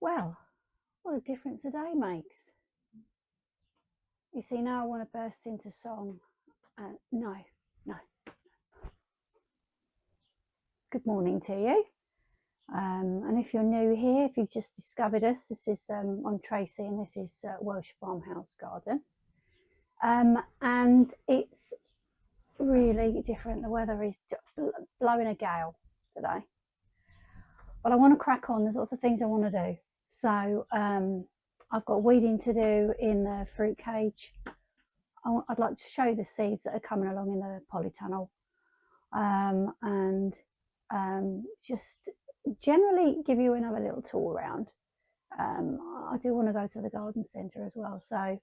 Well, what a difference a day makes. You see, now I want to burst into song. No. Good morning to you. And if you're new here, if you've just discovered us, this is I'm Tracy, and this is Welsh Farmhouse Garden. And it's really different. The weather is blowing a gale today. But I want to crack on. There's lots of things I want to do. So I've got weeding to do in the fruit cage. I'd like to show you the seeds that are coming along in the polytunnel, and just generally give you another little tour around. I do want to go to the garden centre as well, so I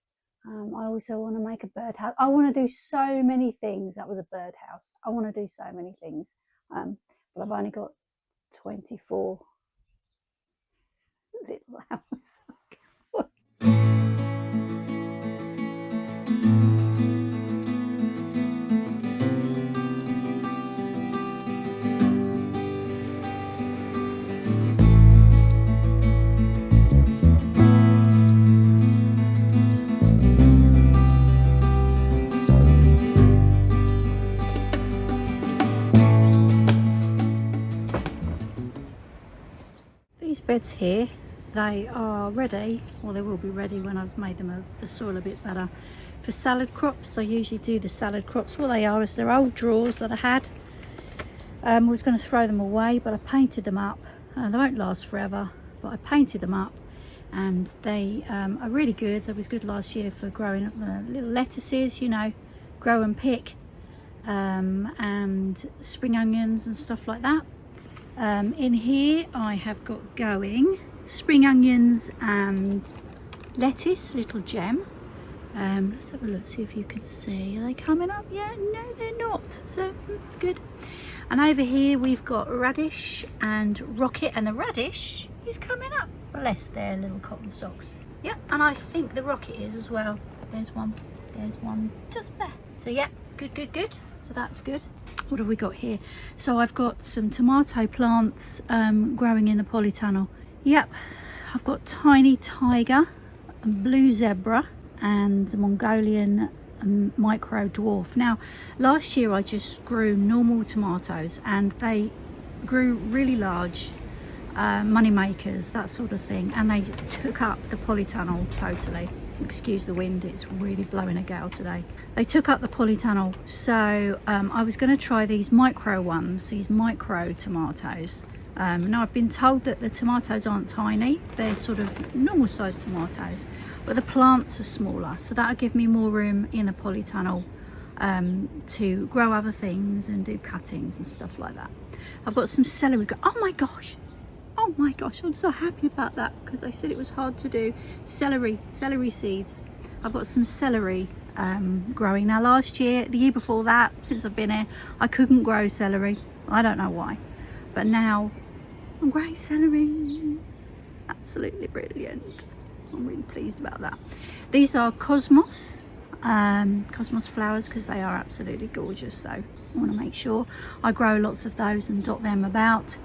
also want to make a birdhouse. I want to do so many things. That was a birdhouse. I want to do so many things, but I've only got 24 little hours. These beds here, they are ready, or they will be ready when I've made them the soil a bit better, for salad crops. I usually do the salad crops. What they are is they're old drawers that I had. I was going to throw them away, but I painted them up. They won't last forever, but I painted them up, and they are really good. They was good last year for growing up little lettuces, you know, grow and pick, and spring onions and stuff like that. In here I have got going spring onions and lettuce, little gem. Let's have a look, see if you can see. Are they coming up yet? No, they're not, so that's good. And over here we've got radish and rocket, and the radish is coming up. Bless their little cotton socks. Yeah, and I think the rocket is as well. There's one just there. So yeah, good. So that's good. What have we got here? So I've got some tomato plants growing in the polytunnel. Yep, I've got tiny tiger, blue zebra, and Mongolian micro dwarf. Now, last year I just grew normal tomatoes, and they grew really large, money makers, that sort of thing, and they took up the polytunnel totally. Excuse the wind, it's really blowing a gale today. They took up the polytunnel, so I was going to try these micro ones, these micro tomatoes. Now I've been told that the tomatoes aren't tiny, they're sort of normal sized tomatoes, but the plants are smaller, so that'll give me more room in the polytunnel to grow other things and do cuttings and stuff like that. I've got some celery. Oh my gosh, I'm so happy about that, because they said it was hard to do. Celery seeds. I've got some celery growing. Now last year, the year before that, since I've been here, I couldn't grow celery. I don't know why, but now I'm growing celery. Absolutely brilliant. I'm really pleased about that. These are cosmos flowers, because they are absolutely gorgeous, so I want to make sure I grow lots of those and dot them about.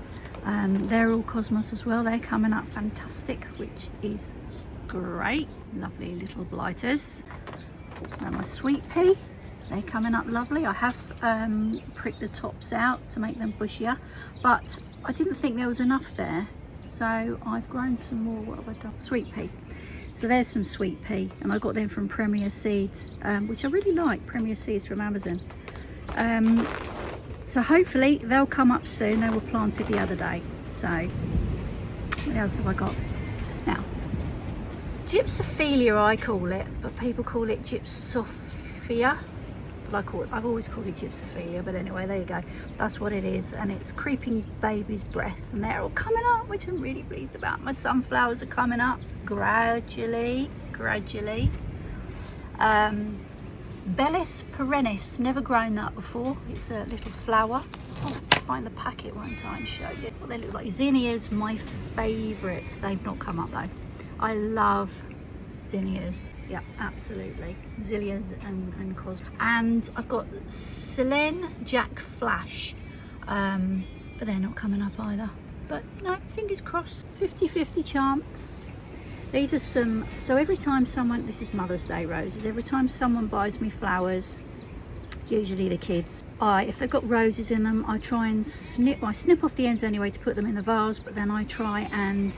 They're all cosmos as well. They're coming up fantastic, which is great. Lovely little blighters. And my sweet pea, they're coming up lovely. I have pricked the tops out to make them bushier, but I didn't think there was enough there, so I've grown some more. What have I done? Sweet pea. So there's some sweet pea, and I got them from Premier Seeds, which I really like. Premier Seeds from Amazon. So hopefully they'll come up soon. They were planted the other day. So what else have I got? Now, gypsophilia I call it, but people call it gypsophia. But I've always called it gypsophilia, but anyway, there you go. That's what it is, and it's creeping baby's breath, and they're all coming up, which I'm really pleased about. My sunflowers are coming up gradually. Bellis perennis, never grown that before. It's a little flower. I'll have to find the packet one time and show you what they look like. Zinnias, my favourite. They've not come up though. I love zinnias. Yeah, absolutely. Zillias and cos. And I've got Selene Jack Flash, but they're not coming up either. but you know, fingers crossed, 50-50 chance. These are some, so every time someone, this is Mother's Day roses, every time someone buys me flowers, usually the kids, if they've got roses in them, I try and snip off the ends anyway to put them in the vase, but then I try and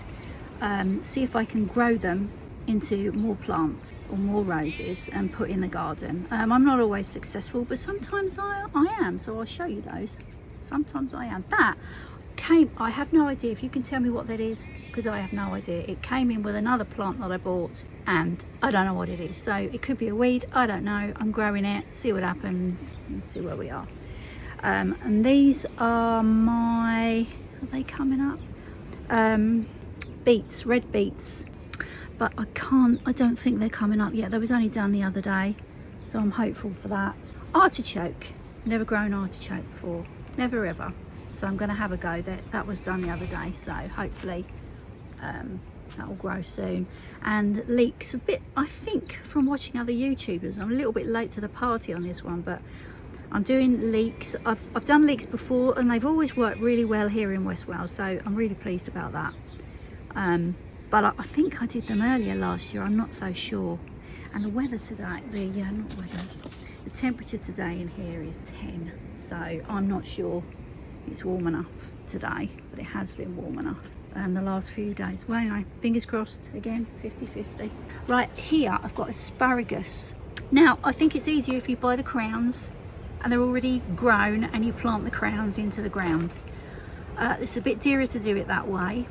see if I can grow them into more plants or more roses and put in the garden. I'm not always successful, but sometimes I am, so I'll show you those. Sometimes I am. That came, I have no idea if you can tell me what that is, because I have no idea. It came in with another plant that I bought and I don't know what it is, so it could be a weed, I don't know. I'm growing it, see what happens and see where we are. And these are my, are they coming up? Beets, red beets, but I don't think they're coming up yet. They was only done the other day, so I'm hopeful for that. Artichoke, never grown artichoke before, never ever, so I'm going to have a go. That was done the other day, so hopefully that will grow soon. And leeks, a bit, I think from watching other YouTubers, I'm a little bit late to the party on this one, but I'm doing leeks. I've done leeks before and they've always worked really well here in West Wales, so I'm really pleased about that. But I think I did them earlier last year, I'm not so sure. And the weather today, the temperature today in here is 10, so I'm not sure it's warm enough today, but it has been warm enough the last few days. Well, anyway, fingers crossed, again, 50-50. Right, here I've got asparagus. Now, I think it's easier if you buy the crowns and they're already grown and you plant the crowns into the ground. It's a bit dearer to do it that way,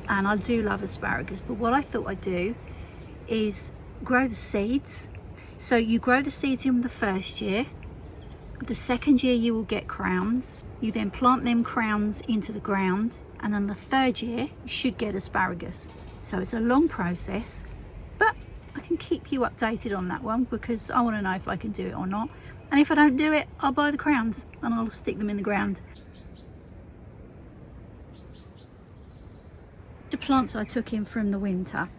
and I do love asparagus, but what I thought I'd do is grow the seeds. So you grow the seeds in the first year, the second year you will get crowns, you then plant them crowns into the ground, and then the third year you should get asparagus. So it's a long process, but I can keep you updated on that one because I want to know if I can do it or not. And if I don't do it, I'll buy the crowns and I'll stick them in the ground. The plants I took in from the winter,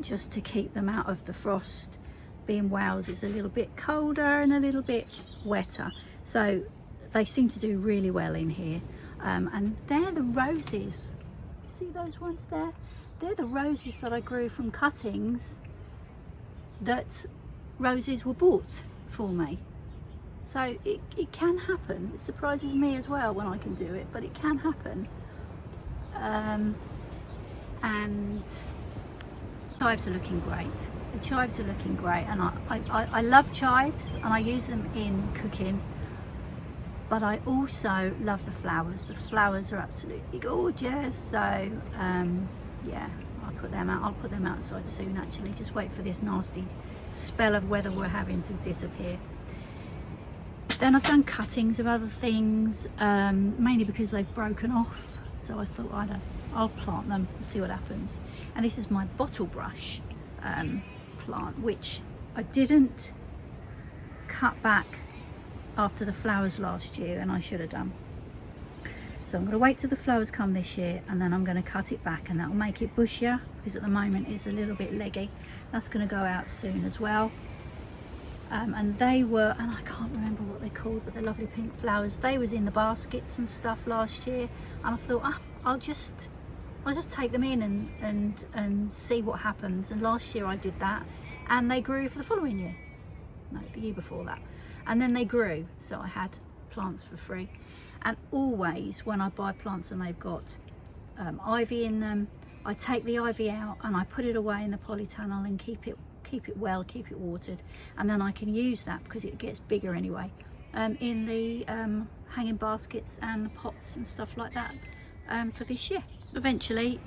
just to keep them out of the frost. Being Wales is a little bit colder and a little bit wetter, so they seem to do really well in here. And they're the roses, you see those ones there? They're the roses that I grew from cuttings that roses were bought for me. So it can happen. It surprises me as well when I can do it, but it can happen. And chives are looking great. The chives are looking great, and I love chives and I use them in cooking, but I also love the flowers. The flowers are absolutely gorgeous, so yeah, I'll put them out. I'll put them outside soon actually. Just wait for this nasty spell of weather we're having to disappear. Then I've done cuttings of other things, mainly because they've broken off, so I thought I'll plant them and see what happens. And this is my bottle brush plant, which I didn't cut back after the flowers last year, and I should have done. So I'm going to wait till the flowers come this year, and then I'm going to cut it back, and that'll make it bushier, because at the moment it's a little bit leggy. That's going to go out soon as well. And they were, and I can't remember what they're called, but they're lovely pink flowers. They was in the baskets and stuff last year, and I thought, I'll just take them in and see what happens. And last year I did that, and they grew for the following year. No, the year before that. And then they grew, so I had plants for free. And always when I buy plants and they've got ivy in them, I take the ivy out and I put it away in the polytunnel and keep it well, keep it watered, and then I can use that because it gets bigger anyway, in the hanging baskets and the pots and stuff like that for this year. Eventually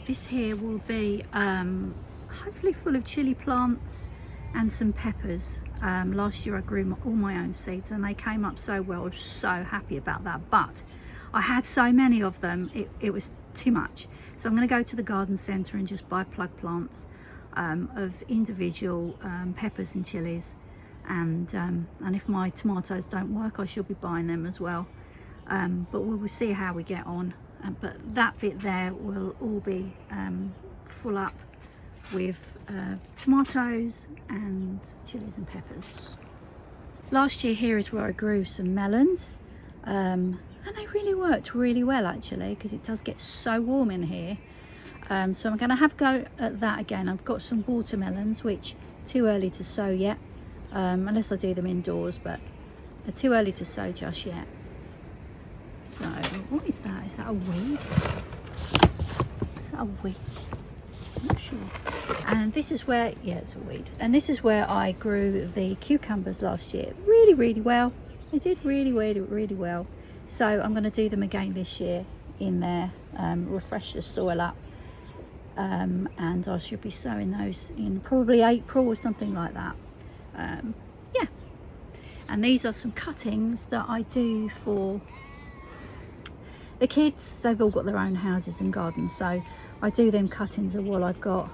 this here will be hopefully full of chili plants and some peppers. Last year I grew all my own seeds and they came up so well. I was so happy about that, but I had so many of them, it was too much. So I'm going to go to the garden centre and just buy plug plants of individual peppers and chilies, and if my tomatoes don't work I shall be buying them as well, but we will see how we get on. But that bit there will all be full up with tomatoes and chilies and peppers. Last year here is where I grew some melons. and they really worked really well actually, because it does get so warm in here. So I'm going to have a go at that again. I've got some watermelons, which too early to sow yet, unless I do them indoors, but they're too early to sow just yet. So what is that? Is that a weed? Is that a weed? I'm not sure. And this is where, yeah, it's a weed. And this is where I grew the cucumbers last year. Really, really well. They did really, really, really well. So I'm going to do them again this year in there, refresh the soil up. And I should be sowing those in probably April or something like that. Yeah. And these are some cuttings that I do for the kids. They've all got their own houses and gardens, so I do them cuttings of what I've got.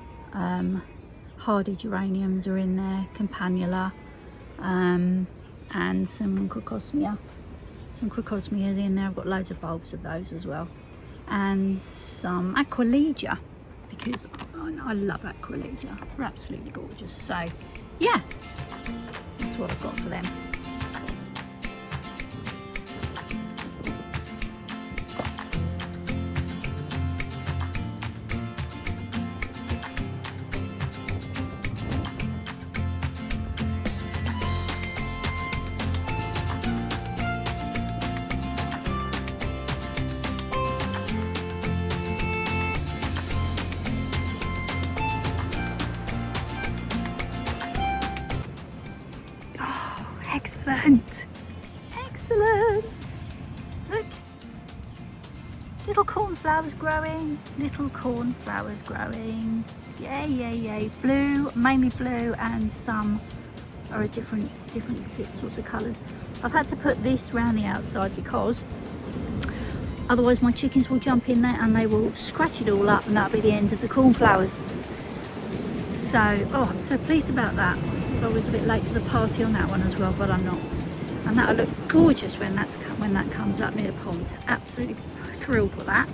Hardy geraniums are in there, campanula, and some crocosmia. Some crocosmia in there. I've got loads of bulbs of those as well, and some aquilegia, because I love aquilegia. They're absolutely gorgeous. So yeah, that's what I've got for them. Excellent, excellent. Look, little cornflowers growing, little cornflowers growing. Yay, yay, yay. Blue, mainly blue, and some are a different sorts of colours. I've had to put this round the outside because otherwise my chickens will jump in there and they will scratch it all up, and that'll be the end of the cornflowers. So, oh, I'm so pleased about that. I was a bit late to the party on that one as well, but I'm not. And that'll look gorgeous when that comes up near the pond. Absolutely thrilled with that.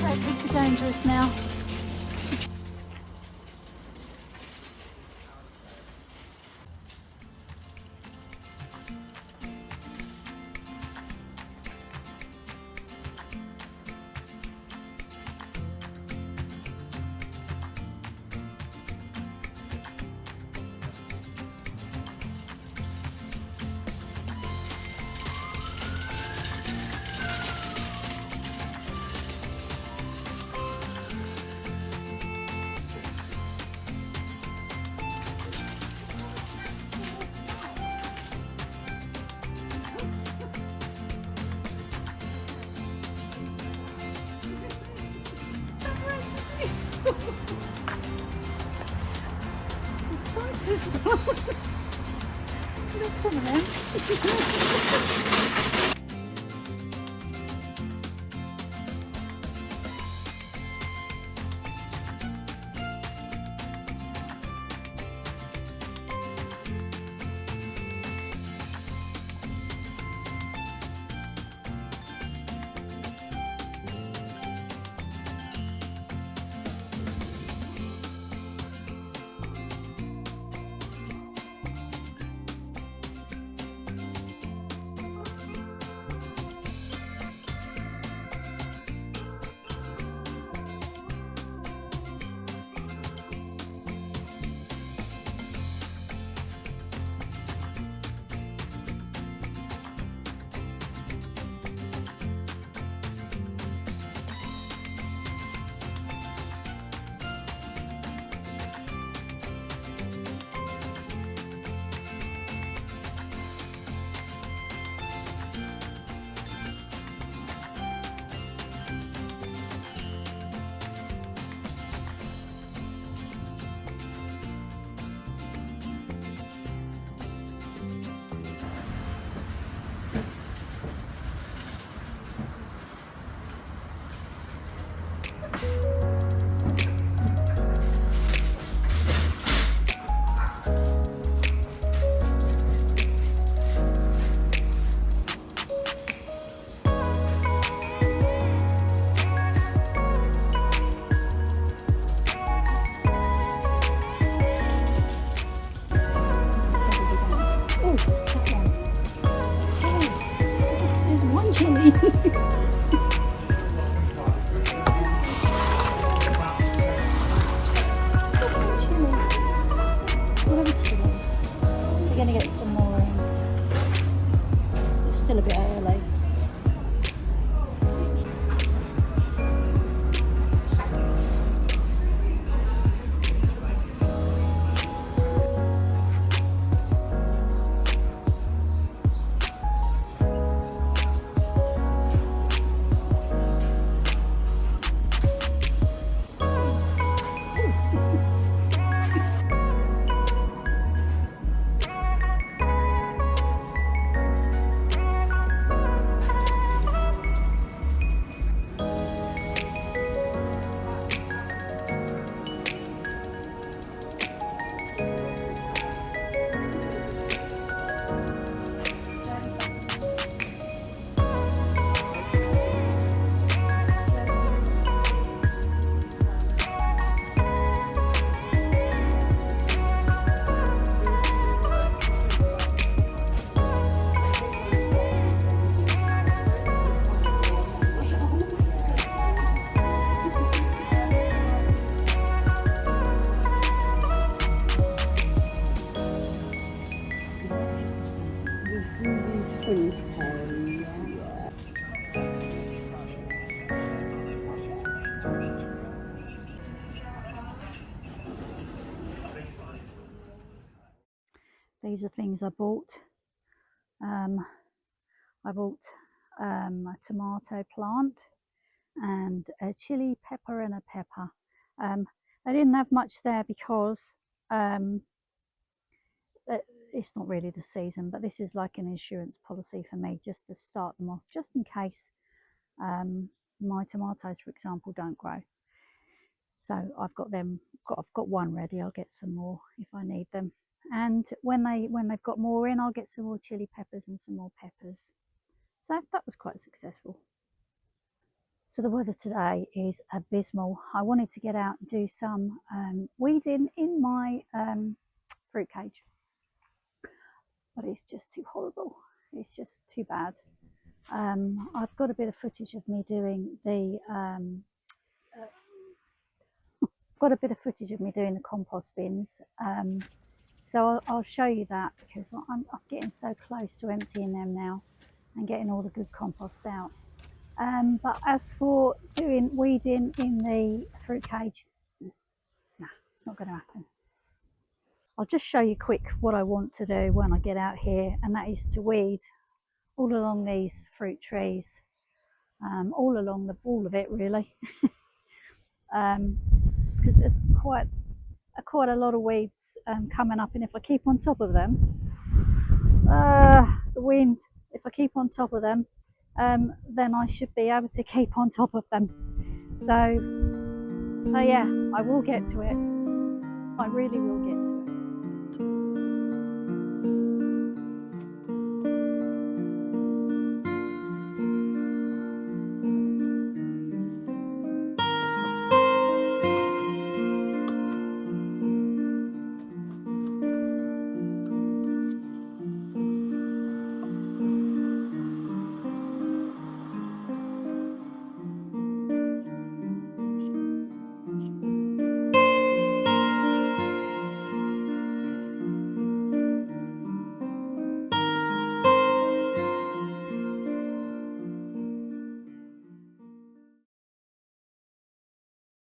It's dangerous now. Look, some of them. chilli. Chilli. Whatever chilli. We're going to get some more in. It's still a bit early. These are things I bought. I bought a tomato plant and a chili pepper and a pepper. I didn't have much there because it's not really the season, but this is like an insurance policy for me, just to start them off, just in case my tomatoes, for example, don't grow. So I've got them. I've got one ready. I'll get some more if I need them. And when they've got more in, I'll get some more chili peppers and some more peppers. So that was quite successful. So the weather today is abysmal. I wanted to get out and do some weeding in my fruit cage, but it's just too horrible. It's just too bad. I've got a bit of footage of me doing the compost bins. So I'll show you that, because I'm getting so close to emptying them now and getting all the good compost out. But as for doing weeding in the fruit cage, nah, it's not going to happen. I'll just show you quick what I want to do when I get out here, and that is to weed all along these fruit trees, all of it really, because there's quite a lot of weeds coming up, and if I keep on top of them, the wind, if I keep on top of them, then I should be able to keep on top of them. So yeah, I will get to it. I really will get to it.